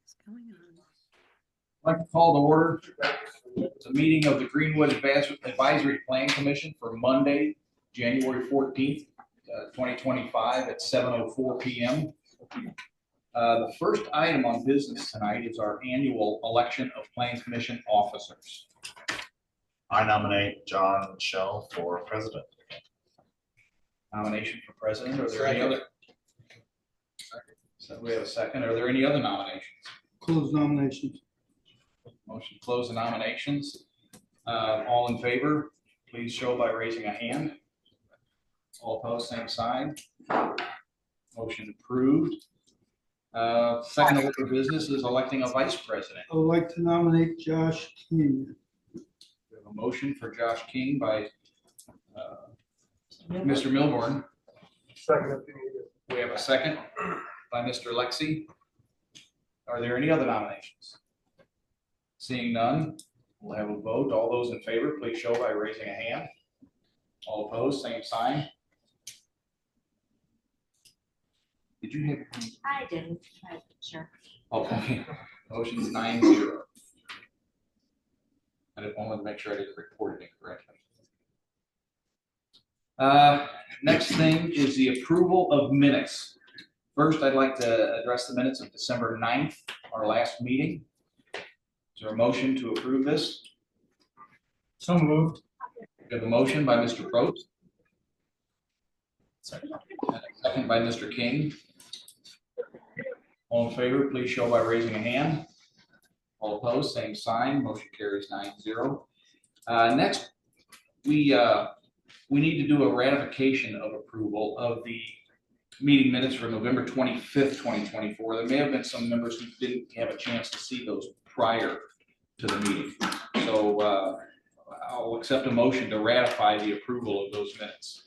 What's going on? I'd like to call to order the meeting of the Greenwood Advisory Plan Commission for Monday, January 14th, 2025 at 7:04 p.m. The first item on business tonight is our annual election of Plan Commission officers. I nominate John Shell for president. Nomination for president. Are there any other? So we have a second. Are there any other nominations? Close nominations. Motion to close the nominations. All in favor, please show by raising a hand. All opposed, same sign. Motion approved. Second order of business is electing a vice president. I would like to nominate Josh King. We have a motion for Josh King by Mr. Milborn. Second. We have a second by Mr. Lexi. Are there any other nominations? Seeing none, we'll have a vote. All those in favor, please show by raising a hand. All opposed, same sign. Did you have? I didn't. Sure. Okay, motion's 9-0. I just wanted to make sure I didn't report it incorrectly. Next thing is the approval of minutes. First, I'd like to address the minutes of December 9th, our last meeting. Is there a motion to approve this? So moved. We have a motion by Mr. Probst. Second. And a second by Mr. King. All in favor, please show by raising a hand. All opposed, same sign. Motion carries 9-0. Next, we need to do a ratification of approval of the meeting minutes for November 25th, 2024. There may have been some members who didn't have a chance to see those prior to the meeting. So I'll accept a motion to ratify the approval of those minutes.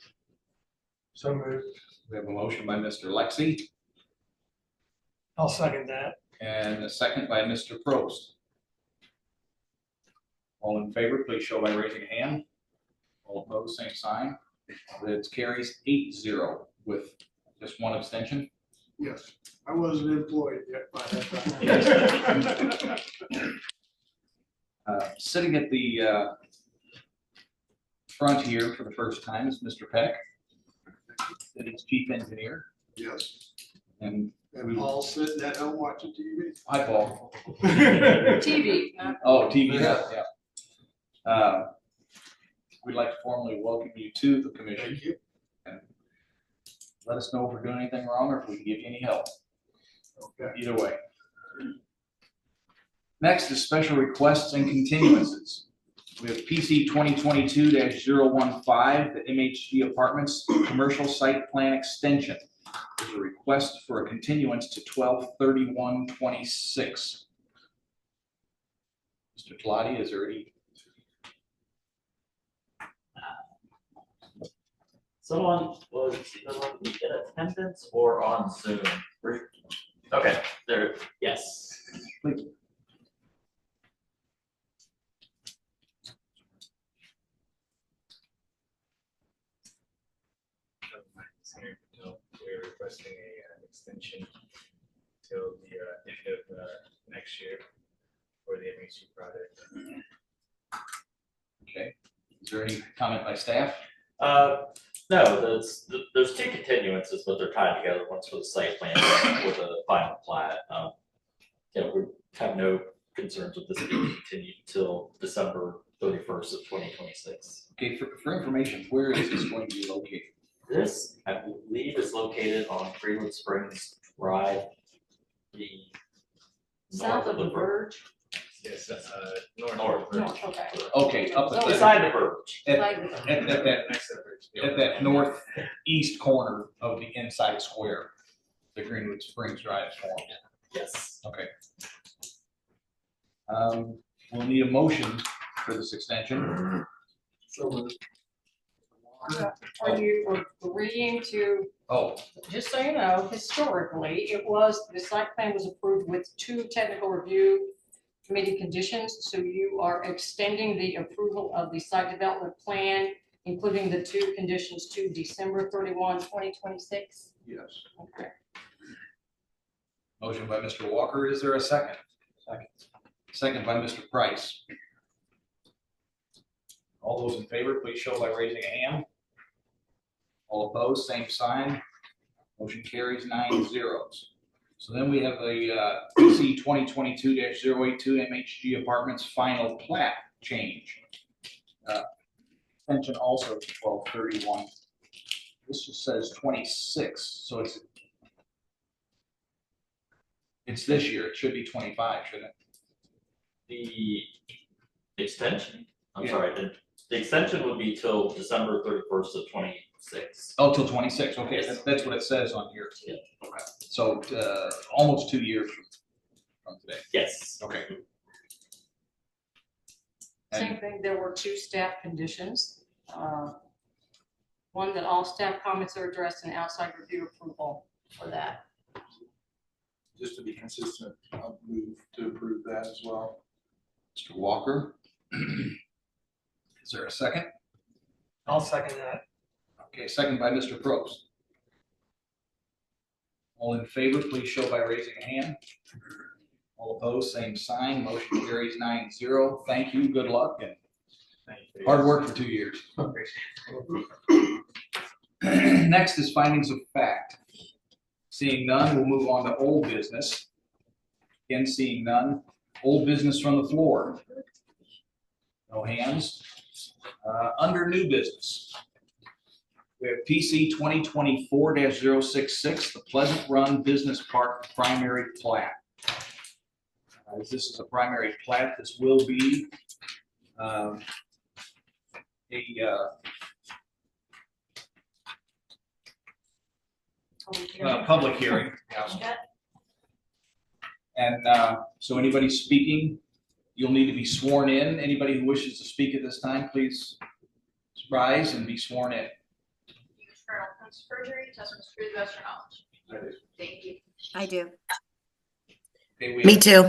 So moved. We have a motion by Mr. Lexi I'll second that. and a second by Mr. Probst. All in favor, please show by raising a hand. All opposed, same sign. It carries 8-0 with just one abstention. Yes, I wasn't employed yet by that time. Sitting at the front here for the first time is Mr. Peck, city's chief engineer. Yes, And and Paul's sitting at home watching TV. hi, Paul. TV. Oh, TV, yeah. We'd like to formally welcome you to the commission. Thank you. And let us know if we're doing anything wrong or if we can give you any help. Okay. Either way. Next is special requests and continuances. We have PC 2022-015, the MHG Apartments Commercial Site Plan Extension. There's a request for a continuance to 12/31/26. Mr. Talati, is there any? Someone was either in attendance or on Zoom. Okay, there, yes. Please. We're requesting an extension till the end of next year for the MHG project. Okay. Is there any comment by staff? No, there's two continuances, but they're tied together. One's for the site plan, one for the final plat. Yeah, we have no concerns with this being continued until December 31st of 2026. Okay, for information, where is this going to be located? This, I believe, is located on Greenwood Springs Drive, the South of the verge. Yes, north. North, okay. Okay, up at Beside the verge. at Like- that next to the bridge. at that northeast corner of the inside square, the Greenwood Springs Drive is formed. Yes. Okay. We'll need a motion for this extension. So moved. Are you agreeing to, Oh, just so you know, historically, the site plan was approved with 2 technical review committee conditions. So you are extending the approval of the site development plan, including the 2 conditions to December 31, 2026? yes. Okay. Motion by Mr. Walker. Is there a second? Second. Second by Mr. Price. All those in favor, please show by raising a hand. All opposed, same sign. Motion carries 9-0. So then we have the PC 2022-082 MHG Apartments final plat change. Extension also to 12/31. This just says 26, so it's this year. It should be 25, shouldn't it? The extension, I'm Yeah. sorry, the extension would be till December 31st of 26. Oh, till 26. Okay, Yes. that's what it says on here. Yeah. Okay. So almost 2 years from today. Yes. Okay. Same thing, there were 2 staff conditions. One, that all staff comments are addressed in outside review approval for that. Just to be consistent, I'll move to approve that as well. Mr. Walker. Is there a second? I'll second that. Okay, second by Mr. Probst. All in favor, please show by raising a hand. All opposed, same sign. Motion carries 9-0. Thank you, good luck, and hard work for 2 years. Next is findings of fact. Seeing none, we'll move on to old business. Again, seeing none. Old business from the floor. No hands. Under new business. We have PC 2024-066, the Pleasant Run Business Park primary plat. As this is a primary plat, this will be a public hearing. And so anybody speaking, you'll need to be sworn in. Anybody who wishes to speak at this time, please rise and be sworn in. Colonel Prince perjury, testimony to the best of your knowledge. Thank you. I do. Okay, we Me have, too.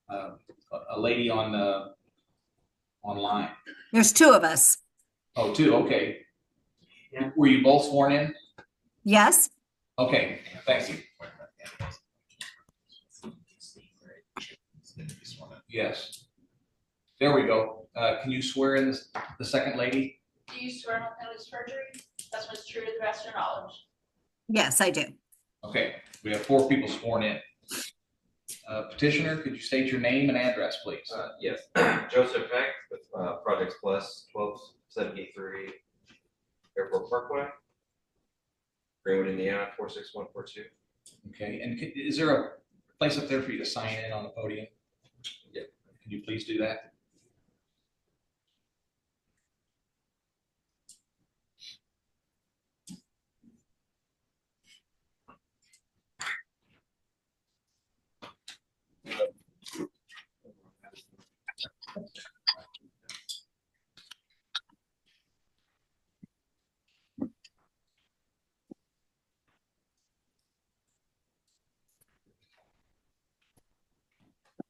a lady on online. There's 2 of us. Oh, 2, okay. Yeah. Were you both sworn in? Yes? Okay, thank you. Yes. There we go. Can you swear in the second lady? Do you swear on penalty of perjury? That's what's true to the best of your knowledge. Yes, I do. Okay, we have 4 people sworn in. Petitioner, could you state your name and address, please? Yes, Joseph Peck with Projects Plus, 1273 Airport Parkway, Greenwood, Indiana, 46142. Okay, and is there a place up there for you to sign in on the podium? Yeah. Can you please do that?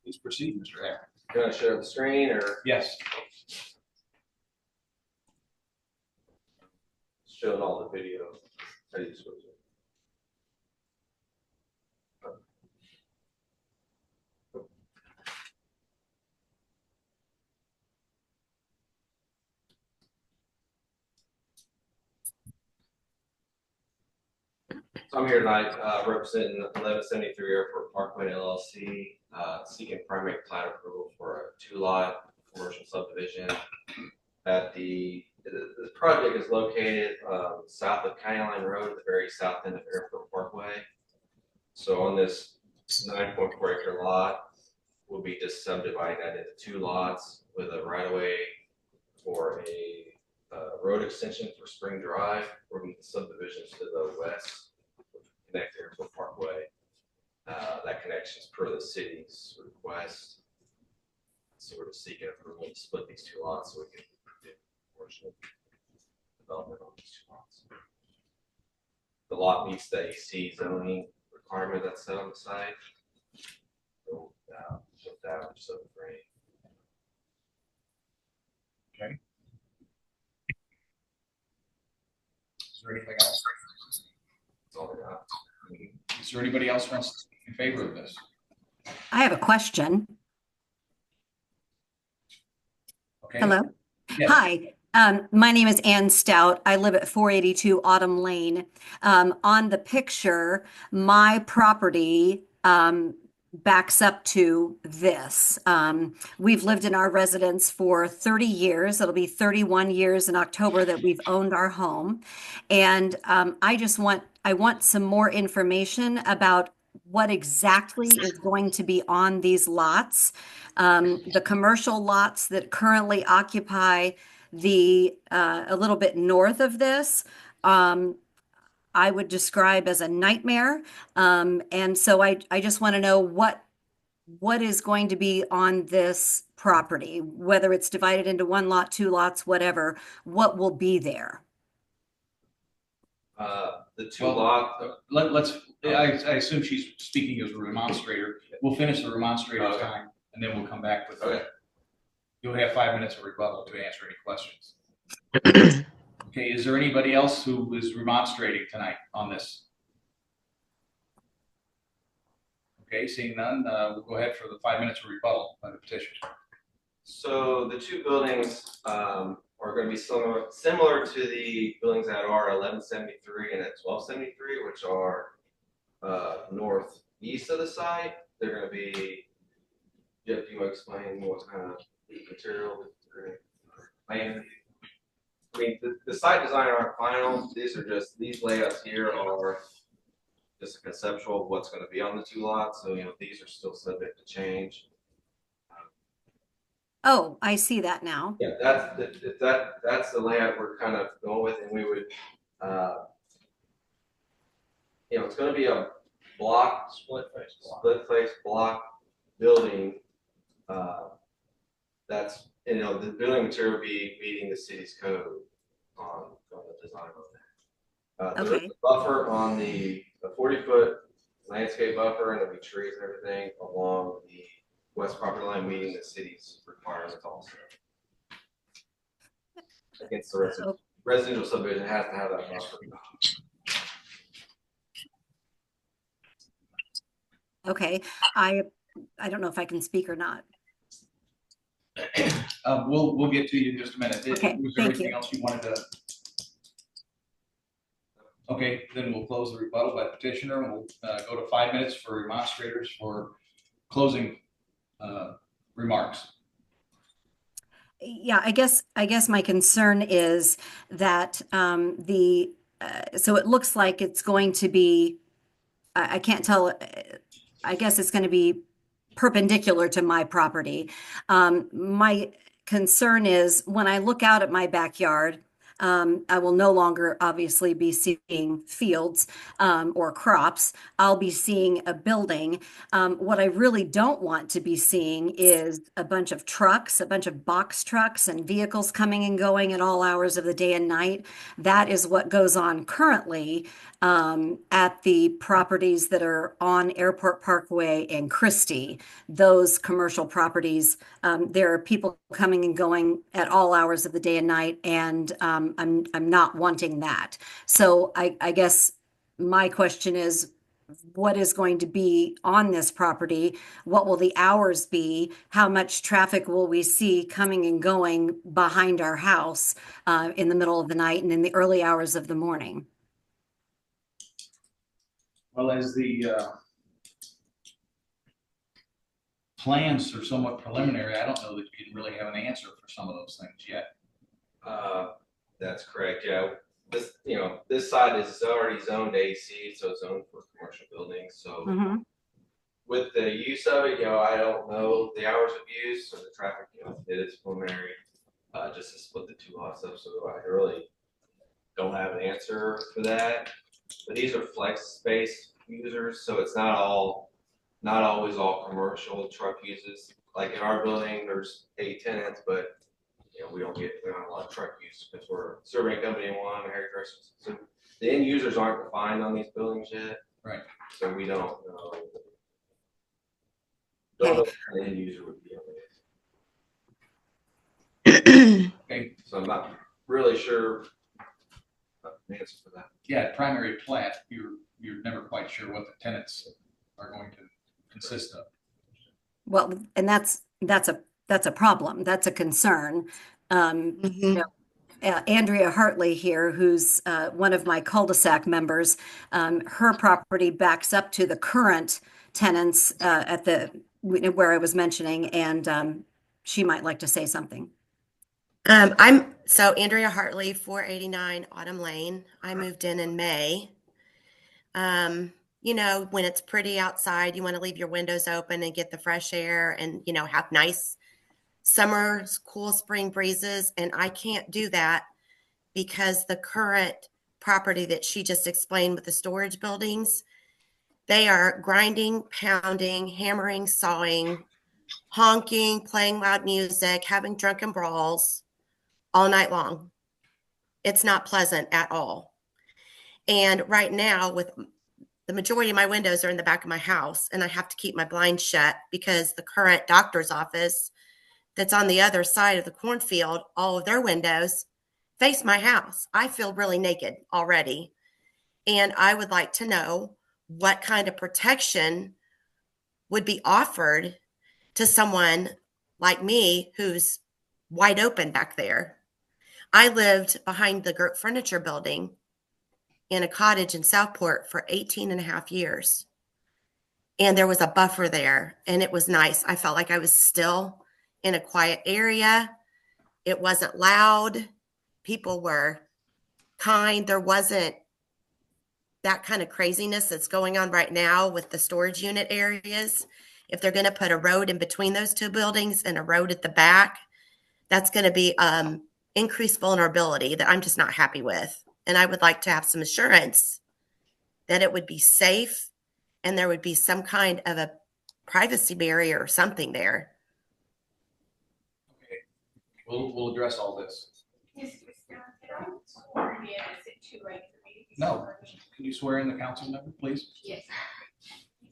Please proceed, Mr. Hare. You want to share the screen or Yes. showing all the video? How do you switch it? So I'm here tonight representing 1173 Airport Parkway LLC, seeking primary plat approval for a 2-lot commercial subdivision. At the project is located south of County Line Road at the very south end of Airport Parkway. So on this 9.4 acre lot, we'll be just subdividing that into 2 lots with a right of way for a road extension for Spring Drive, from the subdivisions to the west, connect Airport Parkway. That connection is per the city's request. So we're just seeking approval to split these 2 lots so we can do commercial development on these 2 lots. The lot meets the AC zoning requirement that's set on the site. So, with that, I'm just looking for any. Okay. Is there anything else? That's all I got. Is there anybody else who wants to speak? in favor of this? I have a question. Okay. Hello? Yes. Hi, my name is Ann Stout. I live at 482 Autumn Lane. On the picture, my property backs up to this. We've lived in our residence for 30 years. It'll be 31 years in October that we've owned our home. And I want some more information about what exactly is going to be on these lots. The commercial lots that currently occupy the a little bit north of this, I would describe as a nightmare. And so I just want to know what is going to be on this property, whether it's divided into one lot, two lots, whatever, what will be there? The two Well, lot, I assume she's speaking as a remonstrator. We'll finish the remonstrator's Okay. time, and then we'll come back with Okay. You'll have 5 minutes of rebuttal to answer any questions. Okay, is there anybody else who is remonstrating tonight on this? Okay, seeing none, we'll go ahead for the 5 minutes of rebuttal by the petitioner. so the two buildings, are gonna be similar to the buildings that are 1173 and at 1273, which are, northeast of the site. They're gonna be, Jeff, do you want to explain what kind of material they're planning? I mean, the site design aren't final. These layouts here are just a conceptual of what's gonna be on the two lots. So, these are still subject to change. Oh, I see that now. Yeah, that's the layout we're kind of going with, and we would, it's gonna be a split face block building. That's, the building material will be meeting the city's code on the design of that. There's Okay. a buffer on the 40-foot landscape buffer, and there'll be trees and everything along the west property line, meeting the city's requirements also. Against the residential subdivision has to have that buffer. Okay. I don't know if I can speak or not. We'll get to you in just a minute. Okay, Was there thank anything you. else you wanted to? Okay, then we'll close the rebuttal by the petitioner, and we'll go to 5 minutes for remonstrators for closing remarks. Yeah, I guess my concern is that so it looks like it's going to be, I can't tell, I guess it's going to be perpendicular to my property. My concern is when I look out at my backyard, I will no longer obviously be seeing fields or crops. I'll be seeing a building. What I really don't want to be seeing is a bunch of trucks, a bunch of box trucks and vehicles coming and going at all hours of the day and night. That is what goes on currently at the properties that are on Airport Parkway and Christie. Those commercial properties, there are people coming and going at all hours of the day and night, and I'm not wanting that. So I guess my question is, what is going to be on this property? What will the hours be? How much traffic will we see coming and going behind our house in the middle of the night and in the early hours of the morning? Well, as the plans are somewhat preliminary, I don't know that you can really have an answer for some of those things yet. That's correct. Yeah, this site is already zoned AC, so it's zoned for commercial buildings. So with the use of it, I don't know the hours of use or the traffic. It is preliminary, just to split the two lots up. So I really don't have an answer for that. But these are flex space users, so it's not always all commercial truck uses. Like in our building, there's 8 tenants, but we don't have a lot of truck use because we're a surveying company in one, hairdressers. So the end users aren't defined on these buildings yet. Right. So we don't know. Don't know what the end user would be on this. Okay. So I'm not really sure the answer for that. Yeah, primary plat, you're never quite sure what the tenants are going to consist of. Well, and that's a problem. That's a concern. You know, Andrea Hartley here, who's one of my cul-de-sac members, her property backs up to the current tenants at the where I was mentioning, and she might like to say something. I'm Andrea Hartley, 489 Autumn Lane. I moved in May. You know, when it's pretty outside, you want to leave your windows open and get the fresh air and, you know, have nice summer, cool spring breezes. And I can't do that because the current property that she just explained with the storage buildings, they are grinding, pounding, hammering, sawing, honking, playing loud music, having drunken brawls all night long. It's not pleasant at all. And right now, with the majority of my windows are in the back of my house, and I have to keep my blinds shut because the current doctor's office that's on the other side of the cornfield, all of their windows face my house. I feel really naked already. And I would like to know what kind of protection would be offered to someone like me who's wide open back there. I lived behind the Gert Furniture Building in a cottage in Southport for 18 and a half years. And there was a buffer there, and it was nice. I felt like I was still in a quiet area. It wasn't loud. People were kind. There wasn't that kind of craziness that's going on right now with the storage unit areas. If they're going to put a road in between those two buildings and a road at the back, that's going to be increased vulnerability that I'm just not happy with. And I would like to have some assurance that it would be safe and there would be some kind of a privacy barrier or something there. Okay, we'll address all this. Mr. Stone, can I swear in? Is it too late for me to be No. sworn in? Can you swear in the council member, please? Yes.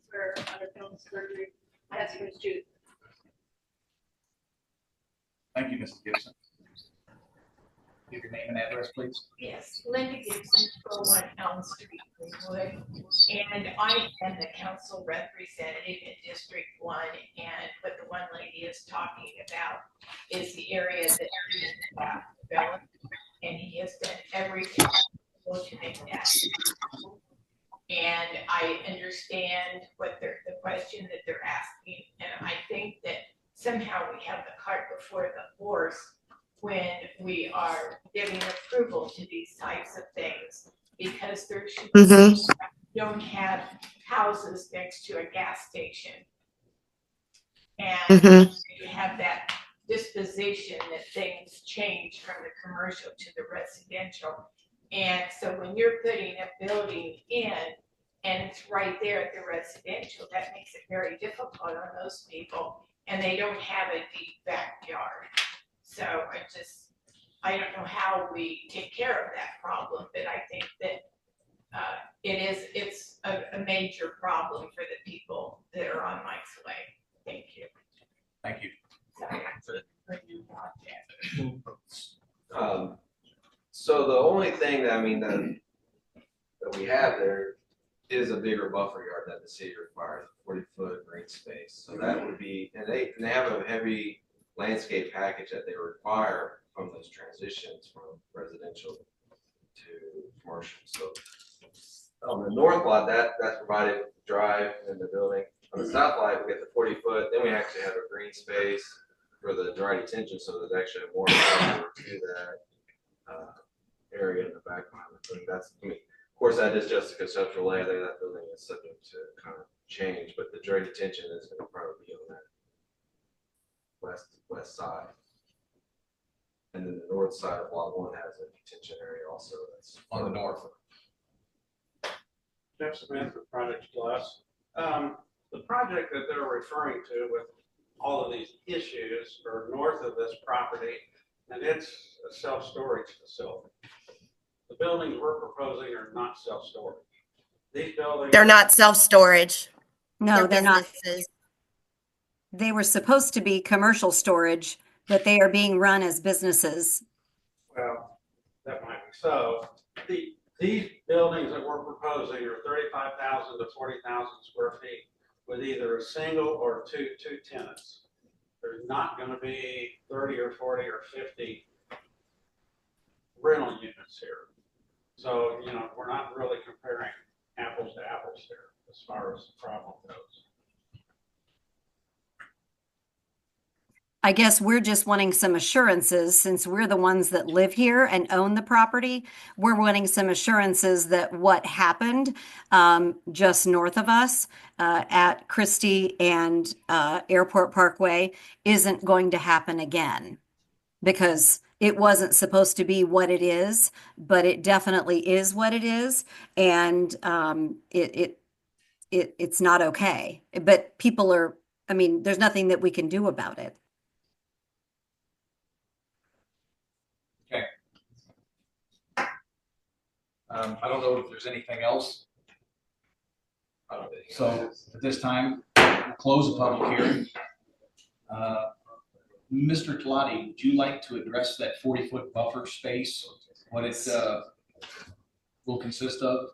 Swear under penalty of perjury. Testimony is true. Thank you, Mrs. Gibson. Give your name and address, please. Yes, Linda Gibson, 401 Elm Street, Greenwood. And I am the council representative in District 1. And what the one lady is talking about is the area that he has developed. And he has done everything to make that. And I understand what the question that they're asking. And I think that somehow we have the cart before the horse when we are giving approval to these types of things, because there should don't have houses next to a gas station. And you have that disposition that things change from the commercial to the residential. And so when you're putting a building in and it's right there at the residential, that makes it very difficult on those people. And they don't have a deep backyard. So I don't know how we take care of that problem, but I think that it's a major problem for the people that are on Mike's Way. Thank you. Thank you. So the only thing that that we have there is a bigger buffer yard that the city requires, 40-foot green space. So that would be, and they have a heavy landscape package that they require from those transitions from residential to commercial. So on the north lot, that's provided with the drive and the building. On the south lot, we get the 40-foot. Then we actually have a green space for the dry detention, so there's actually more to that area in the back behind the building. That's, of course, that is just a conceptual layout. That building is subject to kind of change, but the dry detention is going to probably be on that west side. And then the north side of lot 1 has a detention area also that's on the north. Jeff Smith with Project Plus. The project that they're referring to with all of these issues are north of this property, and it's a self-storage facility. The buildings we're proposing are not self-storage. These buildings. They're not self-storage. No, they're not. businesses. They were supposed to be commercial storage, but they are being run as businesses. Well, that might be so. These buildings that we're proposing are 35,000 to 40,000 square feet. with either a single or two tenants. There's not gonna be 30 or 40 or 50 rental units here. So, you know, we're not really comparing apples to apples here as far as the problem goes. I guess we're just wanting some assurances, since we're the ones that live here and own the property. We're wanting some assurances that what happened just north of us at Christie and Airport Parkway isn't going to happen again. Because it wasn't supposed to be what it is, but it definitely is what it is. And it's not okay. But people are, I mean, there's nothing that we can do about it. I don't know if there's anything else. I don't think. So at this time, we'll close the public hearing. Mr. Talati, would you like to address that 40-foot buffer space, what it will consist of?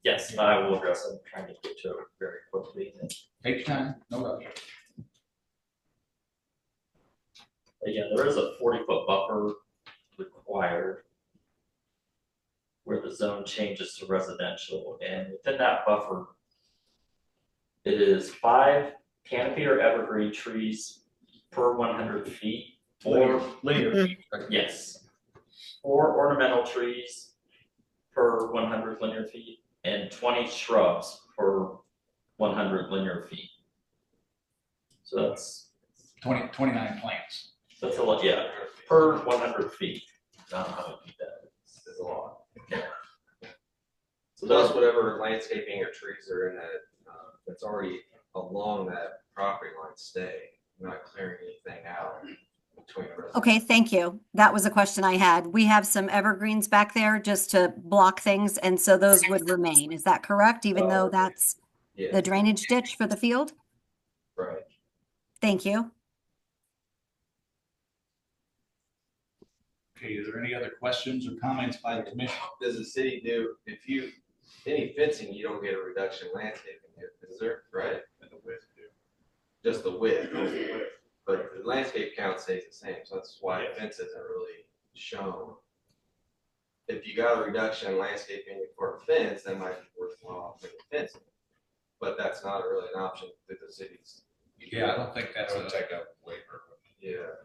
Yes, I will address it. I'm trying to get to it very quickly. Take your time, no rush. Again, there is a 40-foot buffer required where the zone changes to residential, and within that buffer, it is 5 canopy or evergreen trees per 100 feet, or Linear. yes, 4 ornamental trees per 100 linear feet, and 20 shrubs per 100 linear feet. So that's 29 plants. That's a lot, yeah, per 100 feet. I don't know how to do that. It's a lot. So Plus that's whatever landscaping or trees are in that, that's already along that property line stay, not clearing anything out between the residents. Okay, thank you. That was a question I had. We have some evergreens back there just to block things, and so those would remain. Is that correct? Even though that's Yeah, the drainage ditch for the field? right. Thank you. Okay, is there any other questions or comments by the commission? Does the city do, if you, any fencing, you don't get a reduction in landscaping, is there, right? Just the width, but the landscape count stays the same, so that's why fence isn't really shown. If you got a reduction in landscaping for a fence, that might be worthwhile for the fencing, but that's not really an option through the cities. Yeah, I don't think that's a take a waiver. Yeah.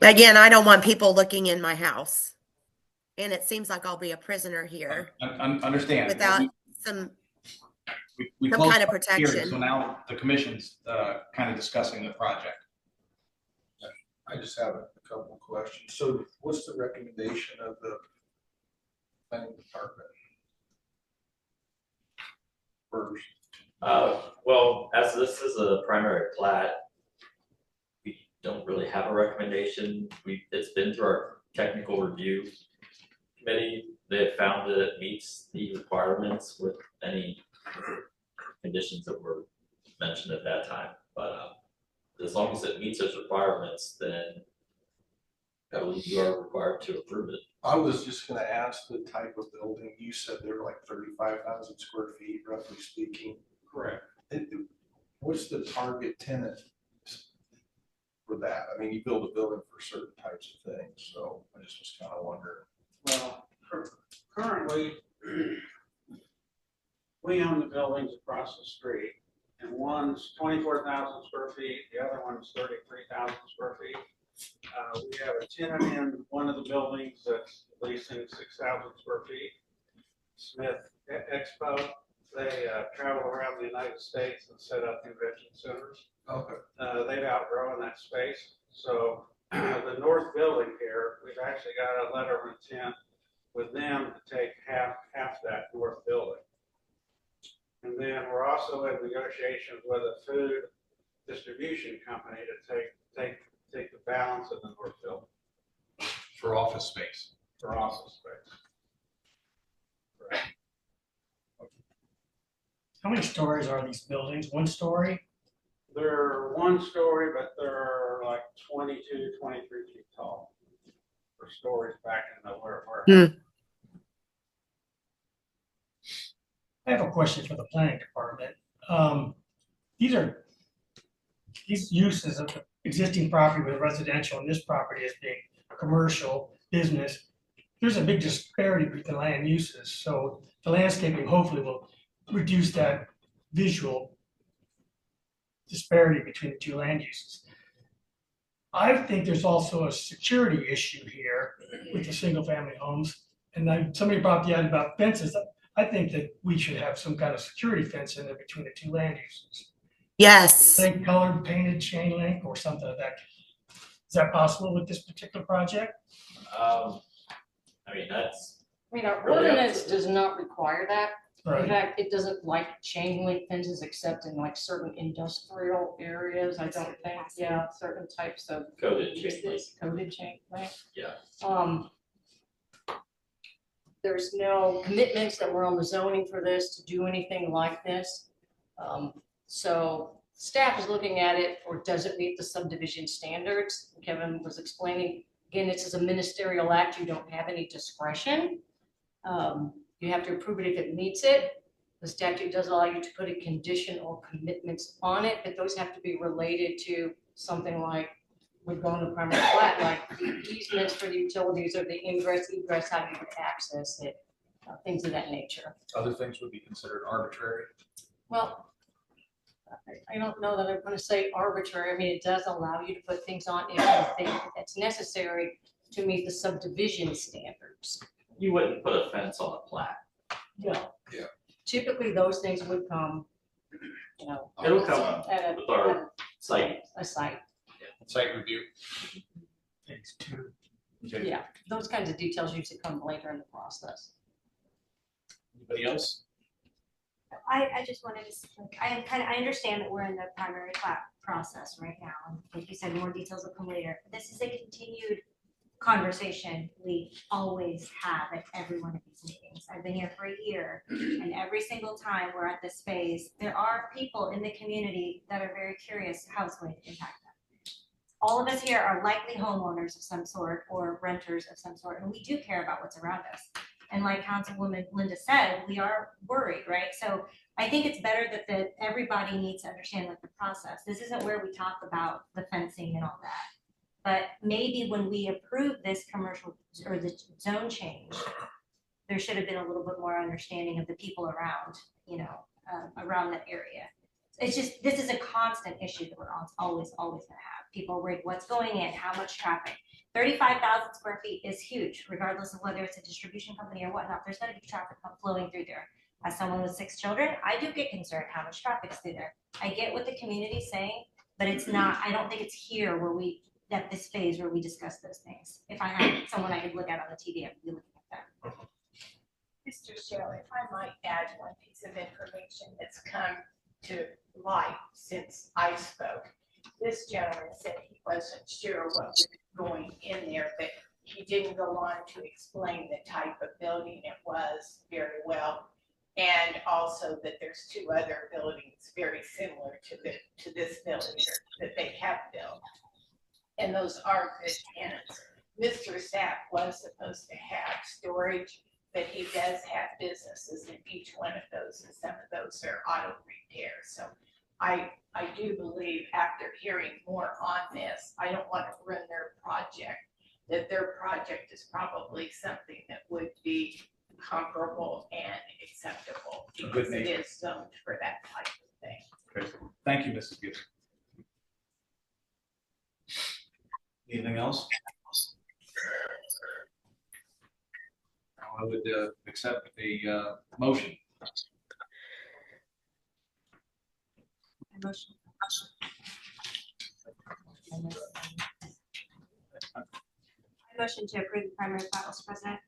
Again, I don't want people looking in my house. And it seems like I'll be a prisoner here understand. without some We some closed kind of the hearing, protection. So now the commission's kind of discussing the project. I just have a couple of questions. So what's the recommendation of the planning department? First, well, as this is a primary plat, we don't really have a recommendation. It's been through our technical review committee. They have found that it meets the requirements with any conditions that were mentioned at that time. But as long as it meets those requirements, then I believe you are required to approve it. I was just gonna ask the type of building. You said they're like 35,000 square feet, roughly speaking. Correct. What's the target tenant for that? I mean, you build a building for certain types of things, so I just was kind of wondering. Well, currently, we own the buildings across the street, and one's 24,000 square feet, the other one's 33,000 square feet. We have a tenant in one of the buildings that's leasing 6,000 square feet. Smith Expo, they travel around the United States and set up convention centers. Okay. They've outgrown that space. So the north building here, we've actually got a letter of intent with them to take half that north building. And then we're also in negotiations with a food distribution company to take the balance of the north building For office space. for office space. Right. How many stories are these buildings? 1 story? They're 1 story, but they're like 22, 23 feet tall for storage back in the warehouse. I have a question for the planning department. These uses of the existing property with residential and this property as being commercial, business, there's a big disparity between land uses. So the landscaping hopefully will reduce that visual disparity between the two land uses. I think there's also a security issue here with the single family homes. And then somebody brought the idea about fences. I think that we should have some kind of security fence in there between the two land uses. Yes. Like colored painted chain link or something of that. Is that possible with this particular project? I mean, that's, I mean, our Really ordinance up to- does not require that. In Right. fact, it doesn't like chain link fences except in like certain industrial areas, I don't think, yeah, certain types of coded chain link. uses, coded chain link. Yeah. There's no commitments that were on the zoning for this to do anything like this. So staff is looking at it for, does it meet the subdivision standards? Kevin was explaining, again, this is a ministerial act, you don't have any discretion. You have to approve it if it meets it. The statute does allow you to put a condition or commitments on it, but those have to be related to something like, would go on the primary plat, like the easements for the utilities or the ingress, egress, how you would access it, things of that nature. Other things would be considered arbitrary. Well, I don't know that I'm gonna say arbitrary. I mean, it does allow you to put things on if you think that's necessary to meet the subdivision standards. You wouldn't put a fence on a plat. No. Yeah. Typically, those things would come, you know. It'll come at with our site. a site. Site review. Phase 2. Okay. Yeah, those kinds of details usually come later in the process. Anybody else? I just wanted to, I understand that we're in the primary plat process right now. And like you said, more details will come later. This is a continued conversation we always have at every one of these meetings. I've been here for a year, and every single time we're at this phase, there are people in the community that are very curious how it's going to impact them. All of us here are likely homeowners of some sort or renters of some sort, and we do care about what's around us. And like Councilwoman Linda said, we are worried, right? So I think it's better that everybody needs to understand like the process. This isn't where we talk about the fencing and all that. But maybe when we approve this commercial or the zone change, there should have been a little bit more understanding of the people around, you know, around that area. It's just, this is a constant issue that we're always gonna have. People are worried what's going in, how much traffic. 35,000 square feet is huge, regardless of whether it's a distribution company or whatnot. There's gonna be traffic flowing through there. As someone with 6 children, I do get concerned how much traffic is through there. I get what the community's saying, but it's not, I don't think it's here where we, at this phase where we discuss those things. If I had someone I could look at on the TV, I would be looking at that. Mr. Shelley, if I might add one piece of information that's come to light since I spoke. This gentleman said he wasn't sure what was going in there, but he didn't go on to explain the type of building it was very well. And also that there's 2 other buildings very similar to this building that they have built. And those are good tenants. Mr. Sapp was supposed to have storage, but he does have businesses in each one of those, and some of those are auto repair. So I do believe after hearing more on this, I don't want to ruin their project, that their project is probably something that would be comparable and acceptable because it is zoned for that type of thing. Okay. Thank you, Mrs. Gibbs. Anything else? I would accept a motion. Motion to approve the primary plat, Mr. President.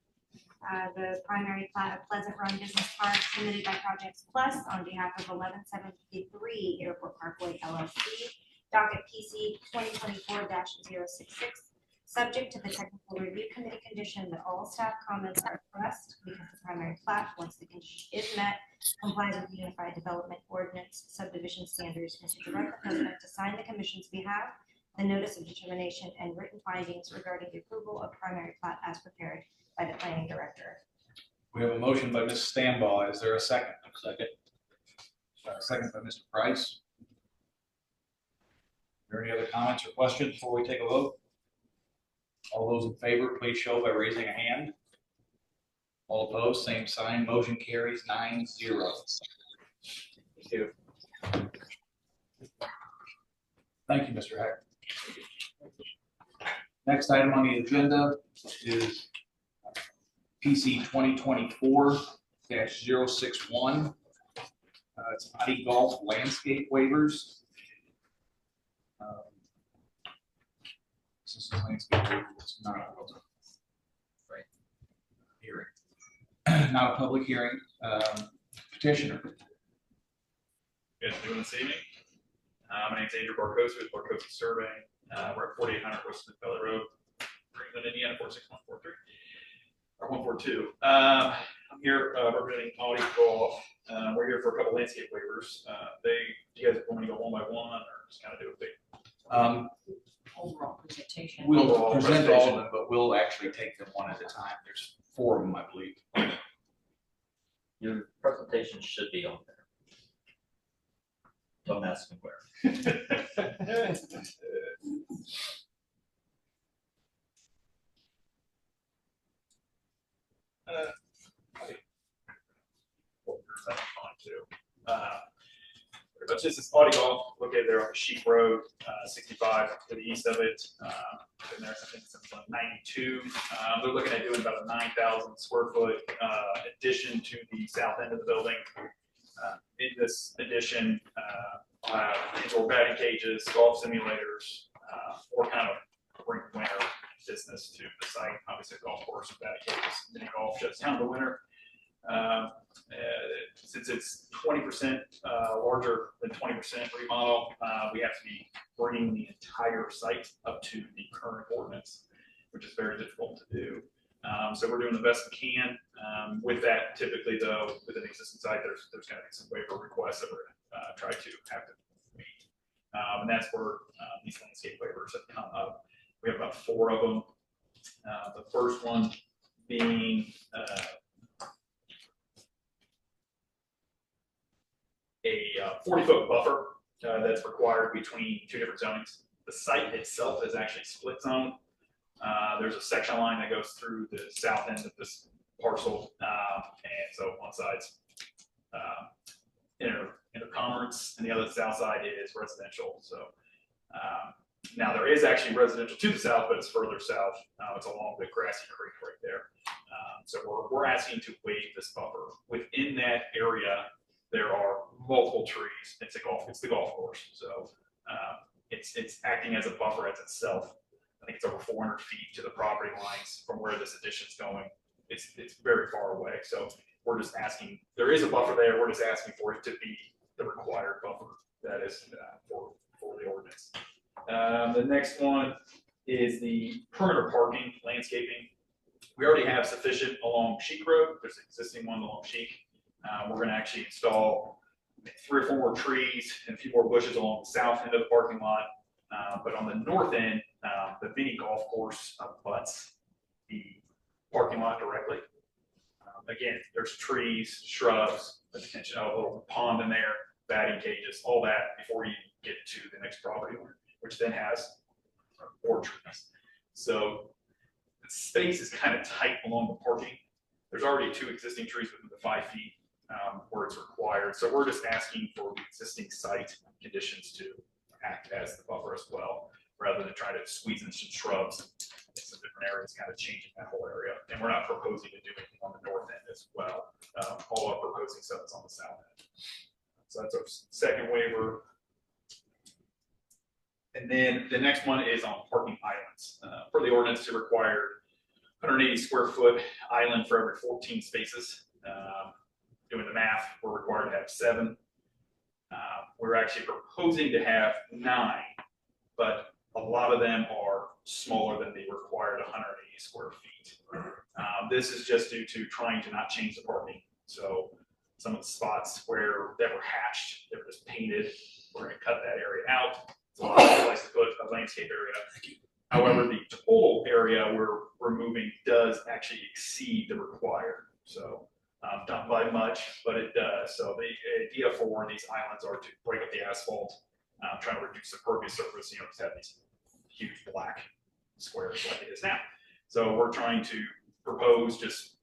The primary plat of Pleasant Run Business Park submitted by Projects Plus on behalf of 11753 Airport Parkway LLC, docket PC 2024-066, subject to the technical review committee condition that all staff comments are addressed because the primary plat, once the condition is met, complies with the Unified Development Ordinance subdivision standards, and to direct the president to sign the commission's behalf the notice of determination and written findings regarding the approval of primary plat as prepared by the planning director. We have a motion by Ms. Stanbaugh. Is there a second? Second. Second by Mr. Price. Are there any other comments or questions before we take a vote? All those in favor, please show by raising a hand. All opposed, same sign. Motion carries 9-0. Thank you. Thank you, Mr. Heck. Next item on the agenda is PC 2024-061. It's Adi Golf landscape waivers. This is a landscape waiver. It's not a hearing. Not a public hearing. Petitioner. Good doing this evening. My name's Andrew Barkosa with Barkosa Surveying. We're at 4800 West Smith Valley Road, Greenland, Indiana 46143 or 142. I'm here representing Audi Golf. We're here for a couple landscape waivers. Do you guys want me to go one by one or just kind of do a big? Overall presentation. We'll Overall present all presentation. of them, but we'll actually take them one at a time. There's 4 of them, I believe. Your presentation should be on there. Don't ask me where. That's just this Audi Golf located there on Sheep Road, 65 to the east of it. Been there, I think, since 92. They're looking at doing about a 9,000 square foot addition to the south end of the building. In this addition, I'll have indoor batting cages, golf simulators, or kind of bring winter business to the site. Obviously, a golf course, batting cages, mini golf shuts down in the winter. Since it's 20% larger than 20% remodel, we have to be bringing the entire site up to the current ordinance, which is very difficult to do. So we're doing the best we can. With that, typically though, with an existing site, there's going to be some waiver requests that we're going to try to have to meet. And that's where these landscape waivers have come up. We have about 4 of them. The first one being a 40-foot buffer that's required between 2 different zonings. The site itself is actually split zone. There's a section line that goes through the south end of this parcel, and so one side's intercommerce, and the other south side is residential. So now there is actually residential to the south, but it's further south. It's along the Grassy Creek right there. So we're asking to waive this buffer. Within that area, there are multiple trees. It's the golf course. So it's acting as a buffer as itself. I think it's over 400 feet to the property lines from where this addition's going. It's very far away. So we're just asking, there is a buffer there. We're just asking for it to be the required buffer that is for the ordinance. The next one is the perimeter parking landscaping. We already have sufficient along Sheik Road. There's an existing one along Sheik. We're going to actually install 3 or 4 more trees and a few more bushes along the south end of the parking lot. But on the north end, the mini golf course abuts the parking lot directly. Again, there's trees, shrubs, a little pond in there, batting cages, all that before you get to the next property owner, which then has more trees. So the space is kind of tight along the parking. There's already 2 existing trees within the 5 feet where it's required. So we're just asking for the existing site conditions to act as the buffer as well, rather than trying to squeeze in some shrubs in some different areas, kind of changing that whole area. And we're not proposing to do anything on the north end as well. All our proposing stuff is on the south end. So that's our second waiver. And then the next one is on parking islands. For the ordinance, it required 180 square foot island for every 14 spaces. Doing the math, we're required to have 7. We're actually proposing to have 9, but a lot of them are smaller than the required 180 square feet. This is just due to trying to not change the parking. So some of the spots where that were hatched, they were just painted. We're going to cut that area out. It's a lot of place to put a landscape area. However, the total area we're removing does actually exceed the required. So not by much, but it does. So the idea for these islands are to break up the asphalt, trying to reduce the pervious surface, just have these huge black squares like it is now. So we're trying to propose just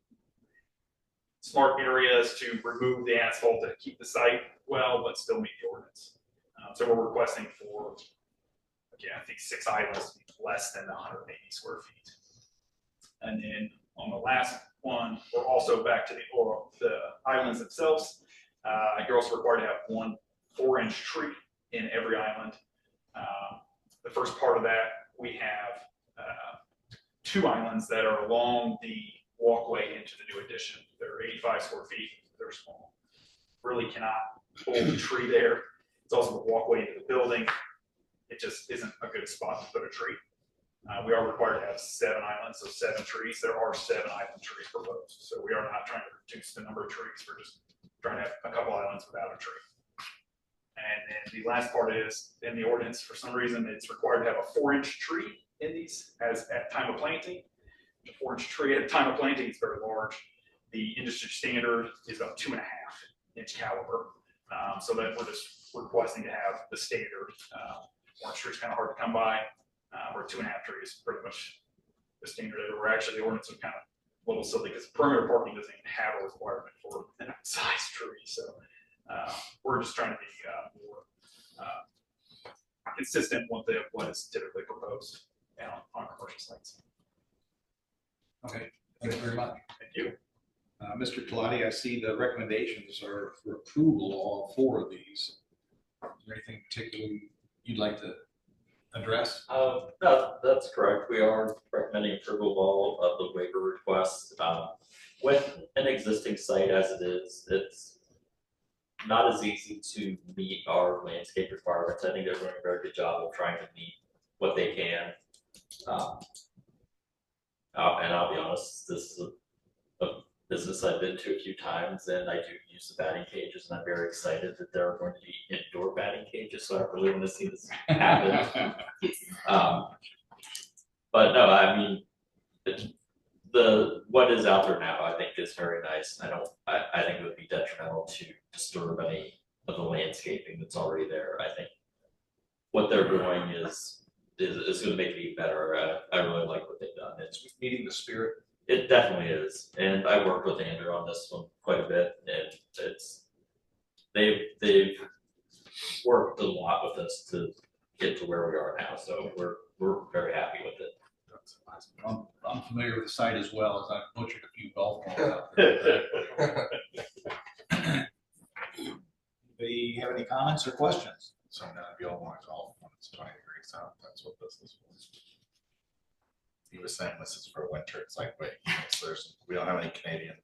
smart areas to remove the asphalt to keep the site well, but still meet the ordinance. So we're requesting for, again, I think 6 islands to be less than 180 square feet. And then on the last one, we're also back to the islands themselves. You're also required to have 1 4-inch tree in every island. The first part of that, we have 2 islands that are along the walkway into the new addition. They're 85 square feet. They're small. Really cannot hold a tree there. It's also a walkway into the building. It just isn't a good spot to put a tree. We are required to have 7 islands, so 7 trees. There are 7 island trees proposed. So we are not trying to reduce the number of trees. We're just trying to have a couple islands without a tree. And then the last part is in the ordinance, for some reason, it's required to have a 4-inch tree in these as at time of planting. The 4-inch tree at time of planting is very large. The industry standard is about 2.5-inch caliber. So that we're just requesting to have the standard. 4-inch tree is kind of hard to come by. Where 2.5 trees is pretty much the standard everywhere. Actually, the ordinance is kind of a little silly because perimeter parking doesn't even have a requirement for an outsized tree. So we're just trying to be more consistent with what is typically proposed on commercial sites. Okay, thank you very much. Thank you. Mr. Talati, I see the recommendations are for approval, all 4 of these. Is there anything particularly you'd like to address? No, that's correct. We are recommending approval of all of the waiver requests. With an existing site as it is, it's not as easy to meet our landscape requirements. I think they're doing a very good job of trying to meet what they can. And I'll be honest, this is a business I've been to a few times, and I do use the batting cages, and I'm very excited that there are going to be indoor batting cages, so I really want to see this happen. But no, I mean, what is out there now, I think is very nice. I think it would be detrimental to disturb any of the landscaping that's already there. I think what they're doing is going to make it even better. I really like what they've done. It's meeting the spirit. It definitely is, and I worked with Andrew on this one quite a bit, and they've worked a lot with us to get to where we are now. So we're very happy with it. I'm familiar with the site as well, as I've butchered a few golf balls out there. Do you have any comments or questions? So now if y'all want golf when it's 20 degrees out, that's what this is for. He was saying this is for winter. It's like, wait, we don't have any Canadian.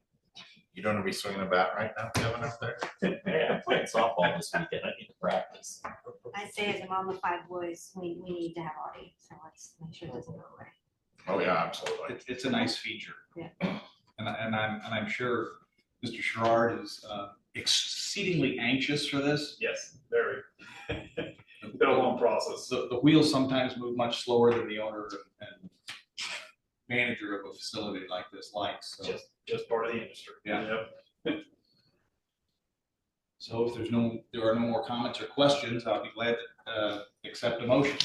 You don't want to be swinging a bat right now, Kevin, up there? Hey, I'm playing softball this weekend. I need to practice. I say as a mom of 5 boys, we need to have Audie, so let's make sure it doesn't go away. Oh yeah, absolutely. It's a nice feature. Yeah. And I'm sure Mr. Sherrard is exceedingly anxious for this. Yes, very. It's been a long process. The wheels sometimes move much slower than the owner and manager of a facility like this likes. So. Just part of the industry. Yeah. Yep. So if there are no more comments or questions, I'll be glad to accept a motion.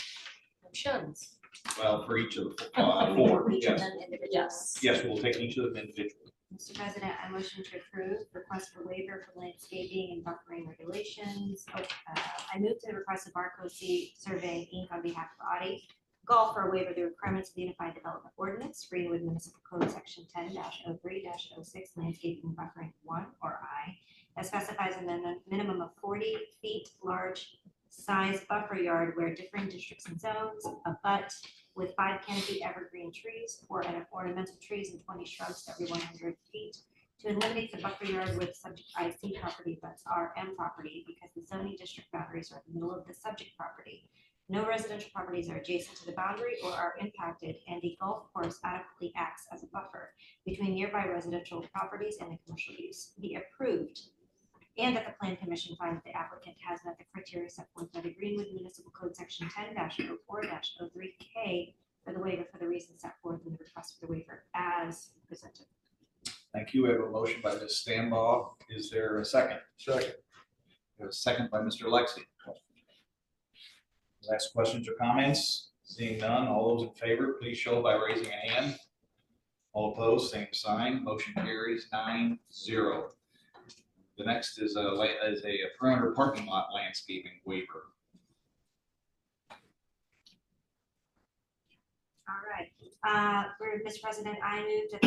Motions. Well, for each of the 4, Each of yes. them individually. Yes, we'll take each of them individually. Mr. President, I motion to approve request for waiver for landscaping and buffering regulations. I move to the request of Barco C Surveying Inc. on behalf of Audie Golf for a waiver of the requirements of the Unified Development Ordinance, Greenwood Municipal Code Section 10-03-06, landscaping buffering 1 or I, that specifies a minimum of 40 feet large size buffer yard where different districts and zones abut with 5 canopy evergreen trees, 4 ornamental trees, and 20 shrubs every 100 feet. To eliminate the buffer yard with subject IC property but RM property because the zoning district boundaries are in the middle of the subject property. No residential properties are adjacent to the boundary or are impacted, and the golf course adequately acts as a buffer between nearby residential properties and the commercial use. Be approved and that the plan commission finds the applicant has met the criteria set forth by the Greenwood Municipal Code Section 10-04-03K for the waiver for the reasons set forth in the request for the waiver as presented. Thank you. We have a motion by Ms. Stambaugh. Is there a second? Second. We have a second by Mr. Lexi. Last questions or comments? Seeing none, all those in favor, please show by raising a hand. All opposed, same sign. Motion carries 9-0. The next is a perimeter parking lot landscaping waiver. All right, Mr. President, I move that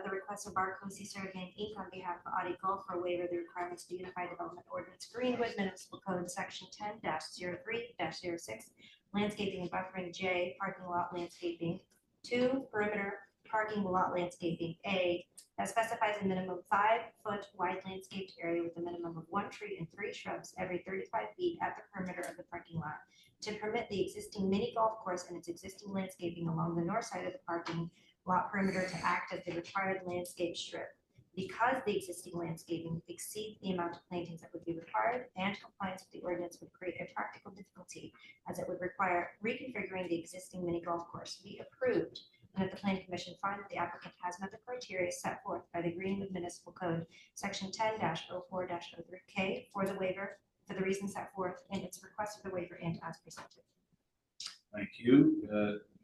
the request of Barcosi Surveying Inc. on behalf of Audi Golf for waiver of the requirements of the Unified Development Ordinance Greenwood Municipal Code Section 10-03-06, landscaping and buffering J, parking lot landscaping, 2, perimeter parking lot landscaping A, that specifies a minimum 5-foot wide landscaped area with a minimum of 1 tree and 3 shrubs every 35 feet at the perimeter of the parking lot to permit the existing mini golf course and its existing landscaping along the north side of the parking lot perimeter to act as the required landscape strip. Because the existing landscaping exceeds the amount of plantings that would be required and compliance with the ordinance would create a practical difficulty as it would require reconfiguring the existing mini golf course, be approved, and that the Plan Commission find that the applicant has met the criteria set forth by the Greenwood Municipal Code Section 10-04-03K for the waiver for the reasons set forth in its request for the waiver and as presented. Thank you.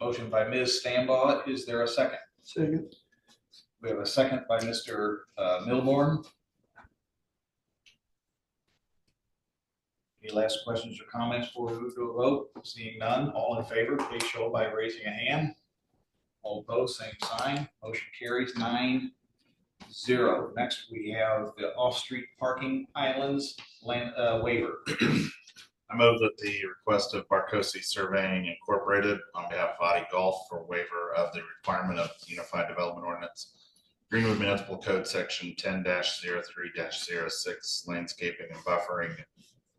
Motion by Ms. Stambaugh. Is there a second? Second. We have a second by Mr. Milborn. Any last questions or comments before we move to a vote? Seeing none, all in favor, please show by raising a hand. All opposed, same sign. Motion carries 9-0. Next, we have the off-street parking islands land waiver. I move that the request of Barcosi Surveying Incorporated on behalf of Audi Golf for waiver of the requirement of Unified Development Ordinance Greenwood Municipal Code Section 10-03-06 landscaping and buffering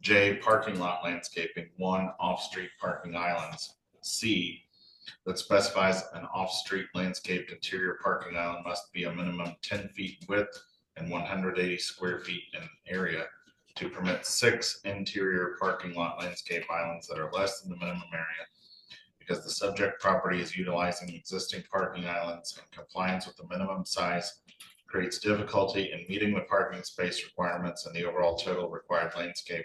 J, parking lot landscaping 1, off-street parking islands C, that specifies an off-street landscaped interior parking island must be a minimum 10 feet width and 180 square feet in area to permit 6 interior parking lot landscape islands that are less than the minimum area because the subject property is utilizing existing parking islands in compliance with the minimum size creates difficulty in meeting the parking space requirements and the overall total required landscape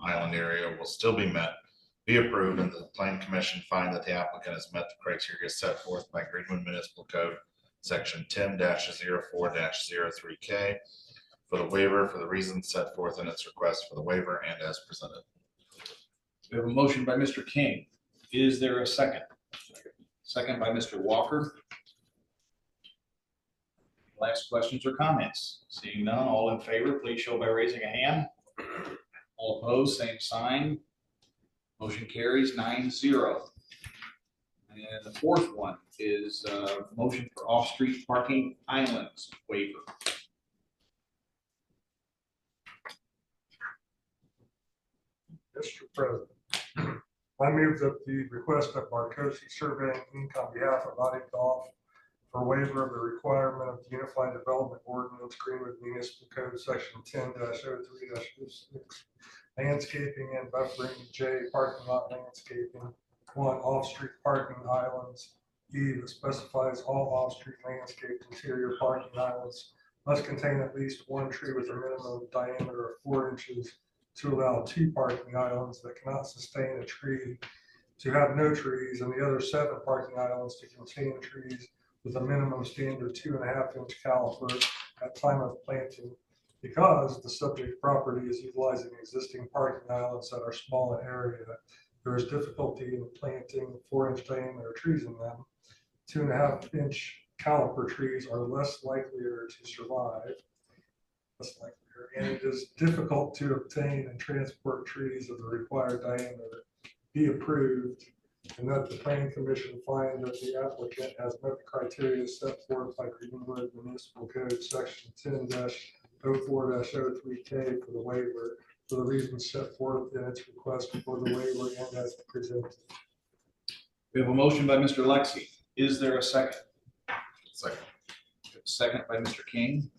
island area will still be met, be approved, and the Plan Commission find that the applicant has met the criteria set forth by Greenwood Municipal Code Section 10-04-03K for the waiver for the reasons set forth in its request for the waiver and as presented. We have a motion by Mr. King. Is there a second? Second by Mr. Walker. Last questions or comments? Seeing none, all in favor, please show by raising a hand. All opposed, same sign. Motion carries 9-0. And the fourth one is motion for off-street parking islands waiver. Mr. President, I move that the request of Barcosi Surveying Inc. on behalf of Audi Golf for waiver of the requirement of the Unified Development Ordinance Greenwood Municipal Code Section 10-03-06 landscaping and buffering J, parking lot landscaping 1, off-street parking islands E, that specifies all off-street landscaped interior parking islands must contain at least 1 tree with a minimum diameter of 4 inches to allow 2 parking islands that cannot sustain a tree to have no trees, and the other 7 parking islands to contain trees with a minimum standard 2.5-inch caliper at time of planting. Because the subject property is utilizing existing parking islands that are small in area, there is difficulty in planting 4-inch diameter trees in them. 2.5-inch caliper trees are less likelier to survive, and it is difficult to obtain and transport trees of the required diameter. Be approved, and that the Planning Commission find that the applicant has met the criteria set forth by Greenwood Municipal Code Section 10-04-03K for the waiver for the reasons set forth in its request for the waiver and as presented. We have a motion by Mr. Lexi. Is there a second? Second. Second by Mr. King.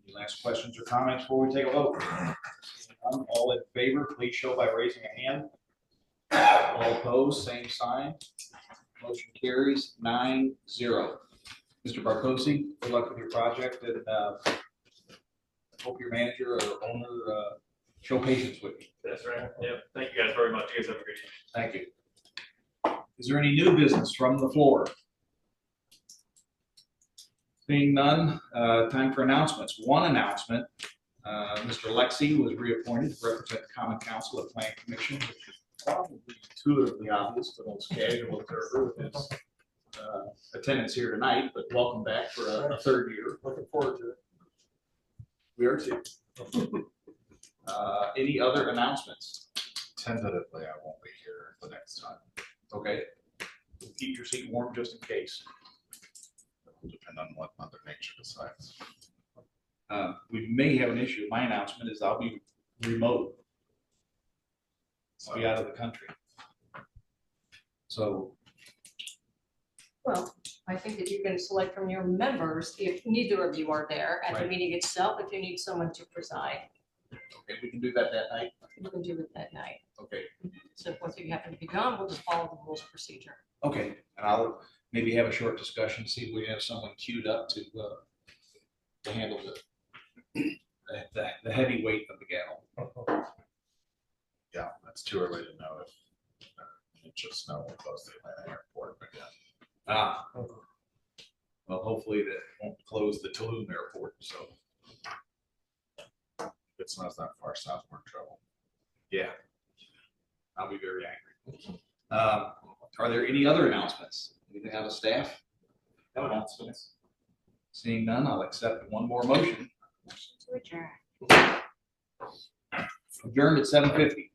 Any last questions or comments before we take a vote? All in favor, please show by raising a hand. All opposed, same sign. Motion carries 9-0. Mr. Barkosi, good luck with your project, and hope your manager or owner show patience with you. That's right. Yep. Thank you guys very much. You guys have a good evening. Thank you. Is there any new business from the floor? Seeing none, time for announcements. One announcement, Mr. Lexi was reappointed to represent the Common Council at Plan Commission, which is probably intuitively obvious, the most casual observer with his attendance here tonight, but welcome back for a third year. Looking forward to it. We are too. Any other announcements? Tentatively, I won't be here the next time. Okay. Keep your seat warm just in case. It'll depend on what Mother Nature decides. We may have an issue. My announcement is I'll be remote. I'll be out of the country. So. Well, I think that you can select from your members if neither of you are there at the Right. meeting itself, if you need someone to preside, Okay, we can do that night. you can do it that night. Okay. So if one of you happen to be gone, we'll just follow the rules of procedure. Okay, and I'll maybe have a short discussion, see if we have someone queued up to handle the heavy weight of the gavel. Yeah, it's too early to know if it just snow will close the Atlanta airport again. Well, hopefully that won't close the Tulum airport, so. If it snows that far south, we're in trouble. Yeah. I'll be very angry. Are there any other announcements? Anything out of staff? No announcements. Seeing none, I'll accept one more motion. To adjourn. Adjourned at 7:50.